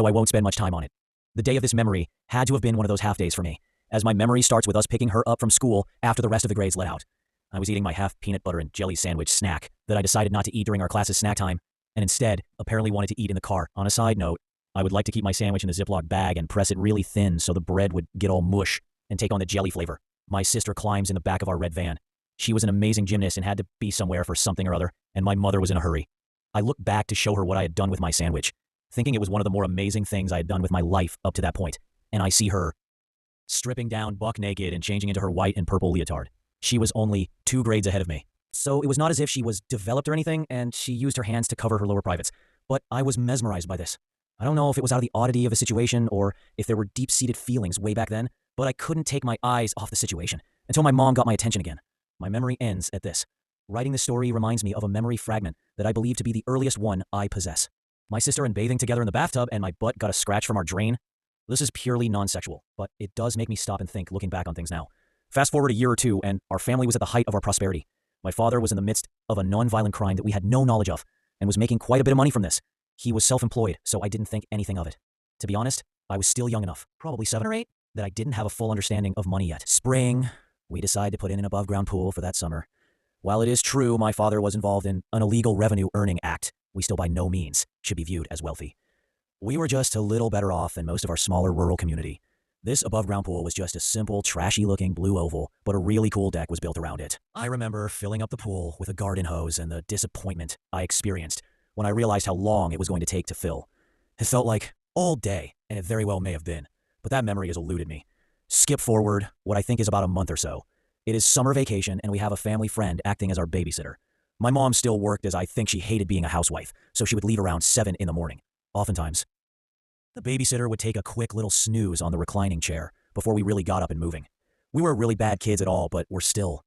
I won't spend much time on it. The day of this memory had to have been one of those half days for me, as my memory starts with us picking her up from school after the rest of the grades let out. I was eating my half peanut butter and jelly sandwich snack that I decided not to eat during our class's snack time, and instead apparently wanted to eat in the car. On a side note, I would like to keep my sandwich in a Ziploc bag and press it really thin so the bread would get all mush and take on the jelly flavor. My sister climbs in the back of our red van. She was an amazing gymnast and had to be somewhere for something or other, and my mother was in a hurry. I looked back to show her what I had done with my sandwich, thinking it was one of the more amazing things I had done with my life up to that point, and I see her stripping down buck naked and changing into her white and purple leotard. She was only 2 grades ahead of me. So it was not as if she was developed or anything, and she used her hands to cover her lower privates. But I was mesmerized by this. I don't know if it was out of the oddity of the situation or if there were deep-seated feelings way back then, but I couldn't take my eyes off the situation until my mom got my attention again. My memory ends at this. Writing this story reminds me of a memory fragment that I believe to be the earliest one I possess. My sister and bathing together in the bathtub, and my butt got a scratch from our drain. This is purely non-sexual, but it does make me stop and think looking back on things now. Fast forward a year or two, and our family was at the height of our prosperity. My father was in the midst of a non-violent crime that we had no knowledge of, and was making quite a bit of money from this. He was self-employed, so I didn't think anything of it. To be honest, I was still young enough, probably 7 or 8, that I didn't have a full understanding of money yet. Spring, we decided to put in an above-ground pool for that summer. While it is true my father was involved in an illegal revenue-earning act, we still by no means should be viewed as wealthy. We were just a little better off than most of our smaller rural community. This above-ground pool was just a simple, trashy-looking blue oval, but a really cool deck was built around it. I remember filling up the pool with a garden hose and the disappointment I experienced when I realized how long it was going to take to fill. It felt like all day, and it very well may have been, but that memory has eluded me. Skip forward what I think is about a month or so. It is summer vacation, and we have a family friend acting as our babysitter. My mom still worked, as I think she hated being a housewife, so she would leave around 7 in the morning. Oftentimes, the babysitter would take a quick little snooze on the reclining chair before we really got up and moving. We were really bad kids at all, but were still